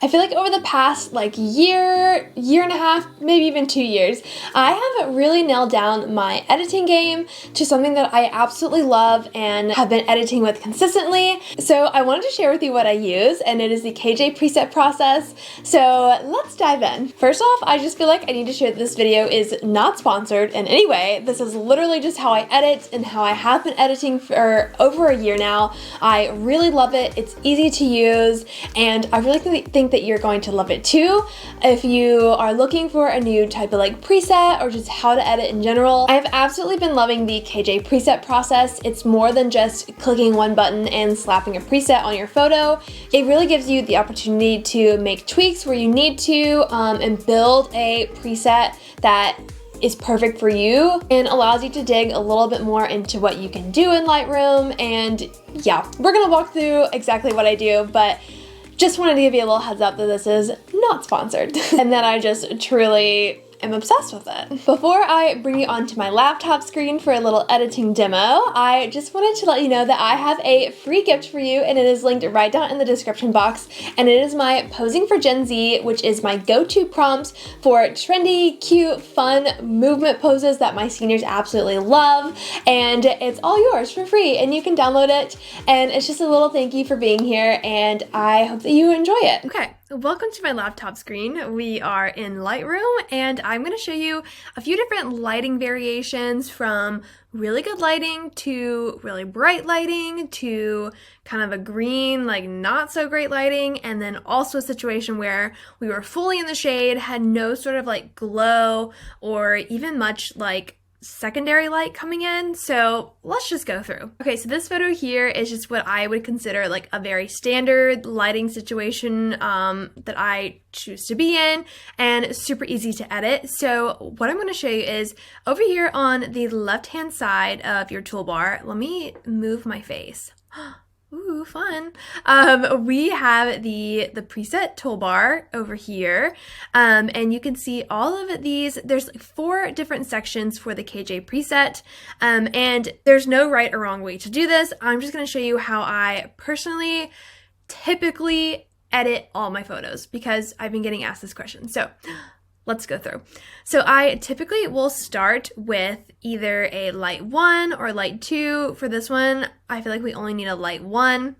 I feel like over the past like year and a half, maybe even 2 years, I have really nailed down my editing game to something that I absolutely love and have been editing with consistently. So I wanted to share with you what I use, and it is the KJ preset process. So let's dive in. First off, I just feel like I need to share that this video is not sponsored in any way. This is literally just how I edit and how I have been editing for over a year now. I really love it. It's easy to use, and I really think that you're going to love it too. If you are looking for a new type of like preset or just how to edit in general, I've absolutely been loving the KJ preset process. It's more than just clicking one button and slapping a preset on your photo. It really gives you the opportunity to make tweaks where you need to and build a preset that is perfect for you and allows you to dig a little bit more into what you can do in Lightroom. And yeah, we're gonna walk through exactly what I do, but just wanted to give you a little heads up that this is not sponsored and that I just truly am obsessed with it. Before I bring you onto my laptop screen for a little editing demo, I just wanted to let you know that I have a free gift for you, and it is linked right down in the description box, and it is my Posing for Gen Z, which is my go-to prompts for trendy, cute, fun movement poses that my seniors absolutely love, and it's all yours for free, and you can download it, and it's just a little thank you for being here, and I hope that you enjoy it. Okay. Welcome to my laptop screen. We are in Lightroom, and I'm going to show you a few different lighting variations, from really good lighting to really bright lighting to kind of a green, like not so great lighting, and then also a situation where we were fully in the shade, had no sort of like glow or even much like secondary light coming in. So let's just go through. Okay, so this photo here is just what I would consider like a very standard lighting situation that I choose to be in, and super easy to edit. So what I'm going to show you is over here on the left hand side of your toolbar. Let me move my face. Ooh, fun. We have the preset toolbar over here, and you can see all of these. There's like 4 different sections for the KJ preset, and there's no right or wrong way to do this. I'm just going to show you how I personally typically edit all my photos, because I've been getting asked this question. So let's go through. So I typically will start with either a light 1 or light 2. For this one, I feel like we only need a light 1.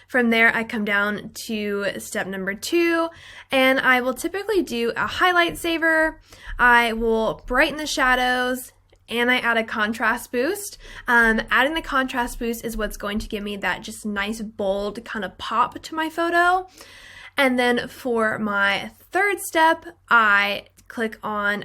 From there, I come down to step number 2, and I will typically do a highlight saver. I will brighten the shadows, and I add a contrast boost. Adding the contrast boost is what's going to give me that just nice, bold kind of pop to my photo. And then for my third step, I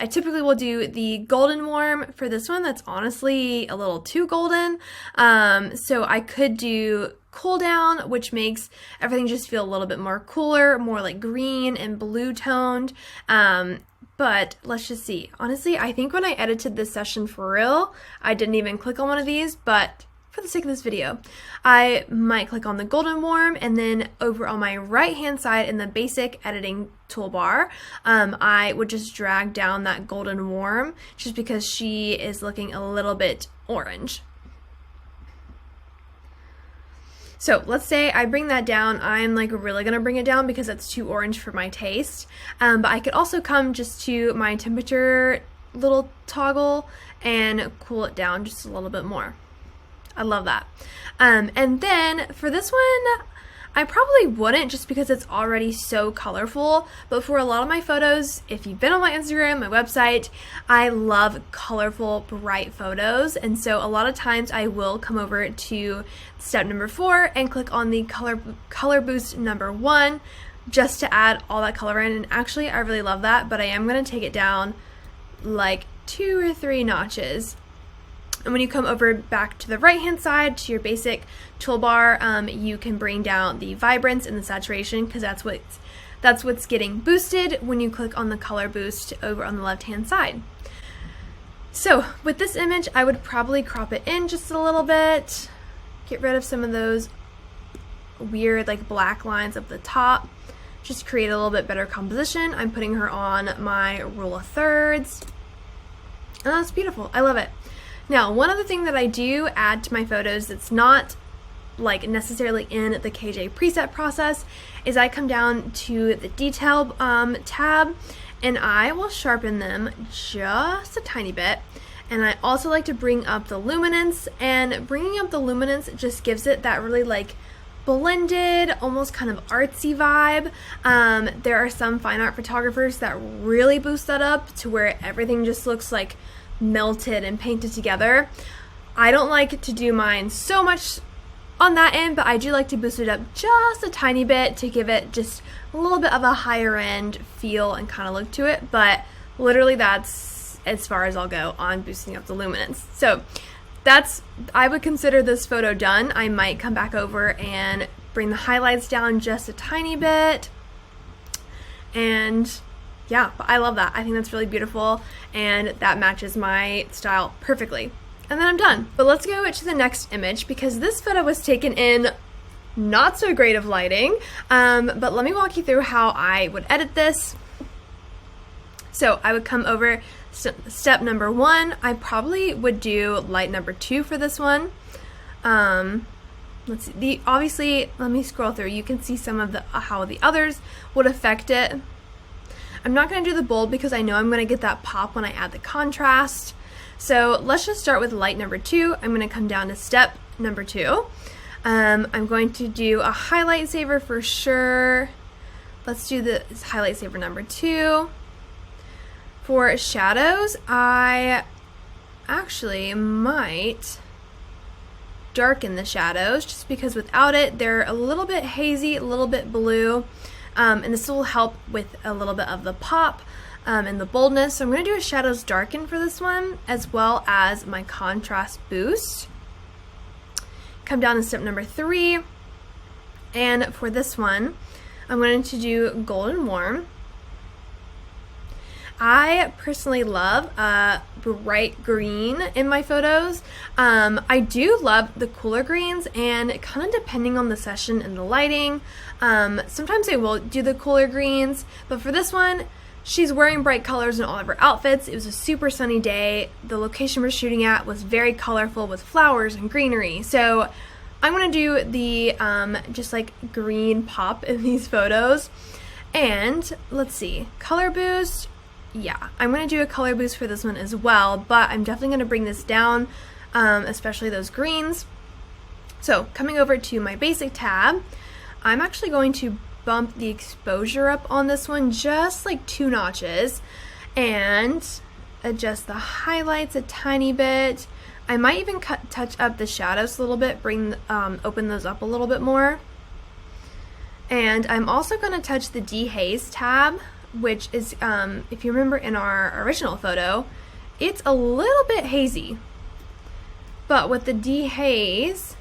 typically will do the golden warm. For this one, that's honestly a little too golden. So I could do cool down, which makes everything just feel a little bit more cooler, more like green and blue toned. But let's just see. Honestly, I think when I edited this session for real, I didn't even click on one of these, but for the sake of this video, I might click on the golden warm, and then over on my right hand side in the basic editing toolbar, I would just drag down that golden warm just because she is looking a little bit orange. So let's say I bring that down. I'm like really gonna bring it down because it's too orange for my taste. But I could also come just to my temperature little toggle and cool it down just a little bit more. I love that. And then for this one, I probably wouldn't, just because it's already so colorful, but for a lot of my photos, if you've been on my Instagram, my website, I love colorful, bright photos, and so a lot of times I will come over to step number 4 and click on the color boost number 1 just to add all that color in, and actually I really love that, but I am going to take it down like 2 or 3 notches. And when you come over back to the right hand side to your basic toolbar, you can bring down the vibrance and the saturation, because that's what's getting boosted when you click on the color boost over on the left hand side. So with this image, I would probably crop it in just a little bit, get rid of some of those weird like black lines up the top, just create a little bit better composition. I'm putting her on my rule of thirds, and that's beautiful. I love it. Now, one other thing that I do add to my photos that's not like necessarily in the KJ preset process is I come down to the detail tab and I will sharpen them just a tiny bit. And I also like to bring up the luminance, and bringing up the luminance just gives it that really like blended, almost kind of artsy vibe. There are some fine art photographers that really boost that up to where everything just looks like melted and painted together. I don't like to do mine so much on that end, but I do like to boost it up just a tiny bit to give it just a little bit of a higher end feel and kind of look to it. But literally that's as far as I'll go on boosting up the luminance. So I would consider this photo done. I might come back over and bring the highlights down just a tiny bit. And yeah, but I love that. I think that's really beautiful and that matches my style perfectly. And then I'm done. But let's go to the next image because this photo was taken in not so great of lighting. But let me walk you through how I would edit this. So I would come over step number 1, I probably would do light number 2 for this one. Let's see. Obviously, let me scroll through. You can see some of the how the others would affect it. I'm not going to do the bold because I know I'm going to get that pop when I add the contrast. So let's just start with light number 2. I'm going to come down to step number 2. I'm going to do a highlight saver for sure. Let's do the highlight saver number 2. For shadows, I actually might darken the shadows just because without it, they're a little bit hazy, a little bit blue, and this will help with a little bit of the pop and the boldness. So I'm going to do a shadows darken for this one as well as my contrast boost. Come down to step number 3, and for this one, I'm going to do golden warm. I personally love bright green in my photos. I do love the cooler greens, and kind of depending on the session and the lighting, sometimes I will do the cooler greens, but for this one, she's wearing bright colors in all of her outfits. It was a super sunny day. The location we're shooting at was very colorful with flowers and greenery. So I'm going to do the just like green pop in these photos. And let's see, color boost. Yeah, I'm going to do a color boost for this one as well, but I'm definitely going to bring this down, especially those greens. So coming over to my basic tab, I'm actually going to bump the exposure up on this one just like 2 notches and adjust the highlights a tiny bit. I might even touch up the shadows a little bit, open those up a little bit more. And I'm also going to touch the dehaze tab, which is, if you remember in our original photo, it's a little bit hazy. But with the dehaze,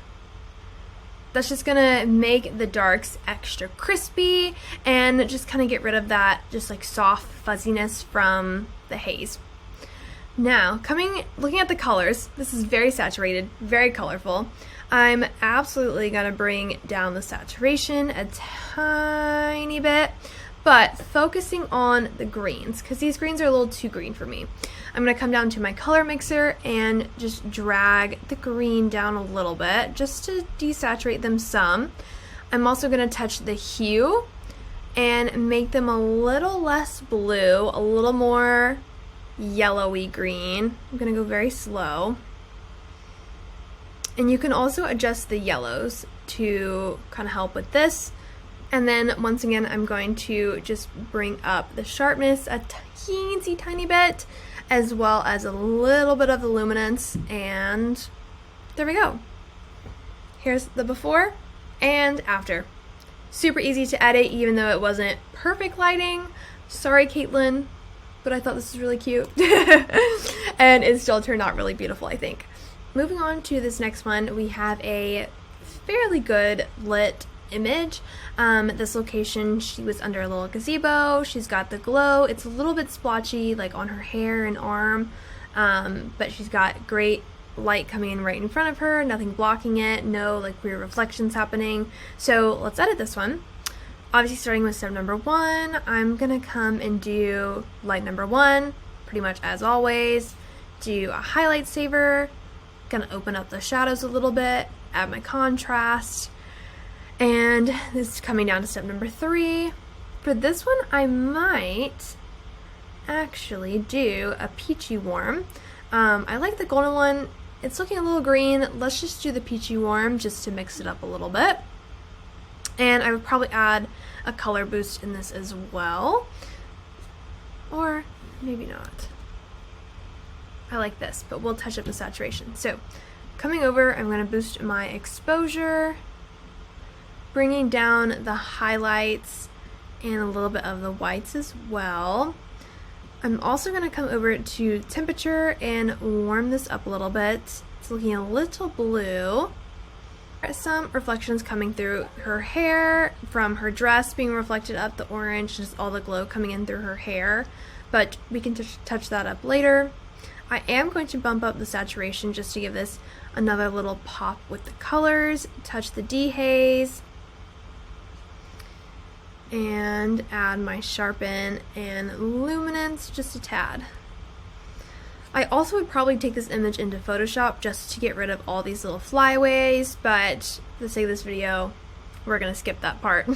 that's just gonna make the darks extra crispy and just kind of get rid of that just like soft fuzziness from the haze. Now, looking at the colors, this is very saturated, very colorful. I'm absolutely gonna bring down the saturation a tiny bit, but focusing on the greens, because these greens are a little too green for me. I'm going to come down to my color mixer and just drag the green down a little bit just to desaturate them some. I'm also going to touch the hue and make them a little less blue, a little more yellowy green. I'm going to go very slow. And you can also adjust the yellows to kind of help with this. And then once again, I'm going to just bring up the sharpness a teensy tiny bit, as well as a little bit of the luminance, and there we go. Here's the before and after. Super easy to edit, even though it wasn't perfect lighting. Sorry, Caitlin, but I thought this was really cute. And it still turned out really beautiful, I think. Moving on to this next one, we have a fairly good lit image. This location, she was under a little gazebo. She's got the glow. It's a little bit splotchy, like on her hair and arm, but she's got great light coming in right in front of her, nothing blocking it, no like weird reflections happening. So let's edit this one. Obviously starting with step number 1, I'm gonna come and do light number 1, pretty much as always, do a highlight saver, Gonna open up the shadows a little bit, add my contrast, and this is coming down to step number 3. For this one, I might actually do a peachy warm. I like the golden one. It's looking a little green. Let's just do the peachy warm just to mix it up a little bit. And I would probably add a color boost in this as well. Or maybe not. I like this, but we'll touch up the saturation. So coming over, I'm going to boost my exposure, bringing down the highlights and a little bit of the whites as well. I'm also going to come over to temperature and warm this up a little bit. It's looking a little blue. Some reflections coming through her hair from her dress being reflected up, the orange, just all the glow coming in through her hair, but we can touch that up later. I am going to bump up the saturation just to give this another little pop with the colors, touch the dehaze, and add my sharpen and luminance just a tad. I also would probably take this image into Photoshop just to get rid of all these little flyaways, but for the sake of this video, we're gonna skip that part.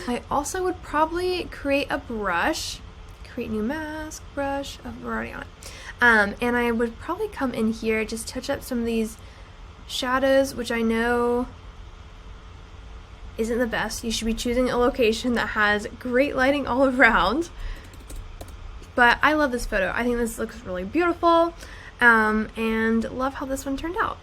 I also would probably create a brush, create new mask, brush, oh, we're already on it. And I would probably come in here, just touch up some of these shadows, which I know isn't the best. You should be choosing a location that has great lighting all around. But I love this photo. I think this looks really beautiful, and love how this one turned out.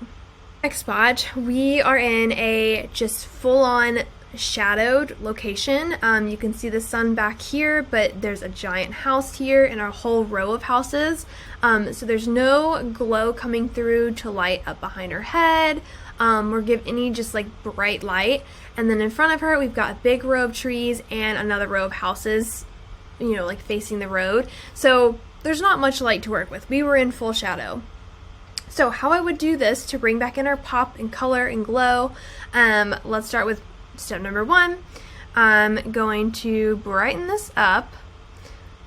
Next spot, we are in a just full-on shadowed location. You can see the sun back here, but there's a giant house here and a whole row of houses. So there's no glow coming through to light up behind her head, or give any just like bright light. And then in front of her, we've got a big row of trees and another row of houses, you know, like facing the road. So there's not much light to work with. We were in full shadow. So how I would do this to bring back in our pop and color and glow, let's start with step number 1. I'm going to brighten this up.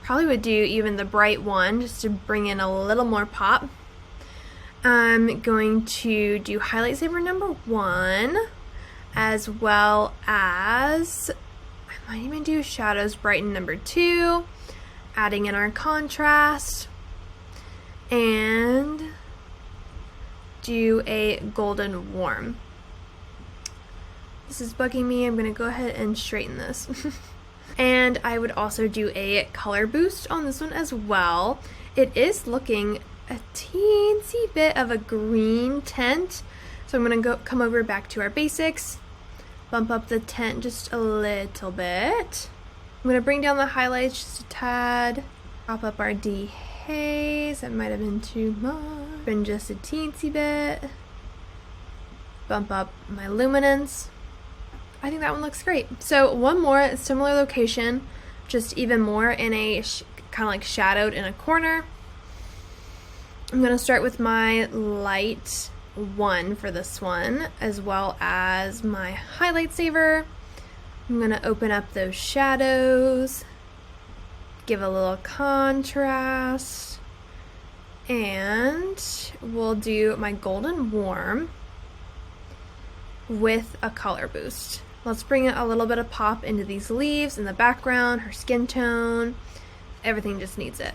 Probably would do even the bright one just to bring in a little more pop. I'm going to do highlight saber number 1, as well as I might even do shadows brighten number 2, adding in our contrast, and do a golden warm. This is bugging me. I'm going to go ahead and straighten this. And I would also do a color boost on this one as well. It is looking a teensy bit of a green tint. So I'm going to come over back to our basics, bump up the tint just a little bit. I'm going to bring down the highlights just a tad, pop up our dehaze. That might have been too much. Bring just a teensy bit, bump up my luminance. I think that one looks great. So one more similar location, just even more in a kind of like shadowed in a corner. I'm going to start with my light 1 for this one, as well as my highlight saver. I'm going to open up those shadows, give a little contrast, and we'll do my golden warm with a color boost. Let's bring a little bit of pop into these leaves in the background, her skin tone, everything just needs it.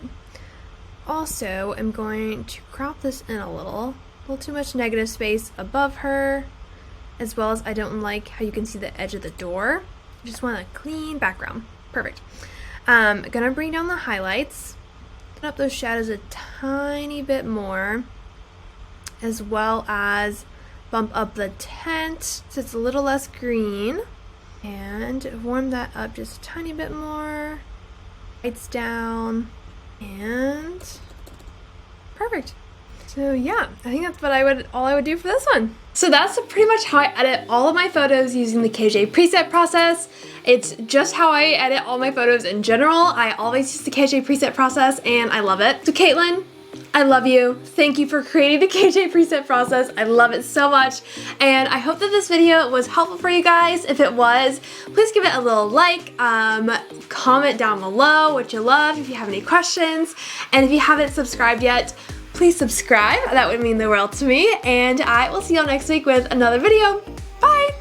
Also, I'm going to crop this in a little too much negative space above her, as well as I don't like how you can see the edge of the door. I just want a clean background. Perfect. Gonna bring down the highlights, put up those shadows a tiny bit more, as well as bump up the tint so it's a little less green, and warm that up just a tiny bit more. Lights down, and perfect. So yeah, I think that's all I would do for this one. So that's pretty much how I edit all of my photos using the KJ preset process. It's just how I edit all my photos in general. I always use the KJ preset process and I love it. So Caitlin, I love you. Thank you for creating the KJ preset process. I love it so much. And I hope that this video was helpful for you guys. If it was, please give it a little like, comment down below what you love, if you have any questions. And if you haven't subscribed yet, please subscribe. That would mean the world to me. And I will see y'all next week with another video. Bye!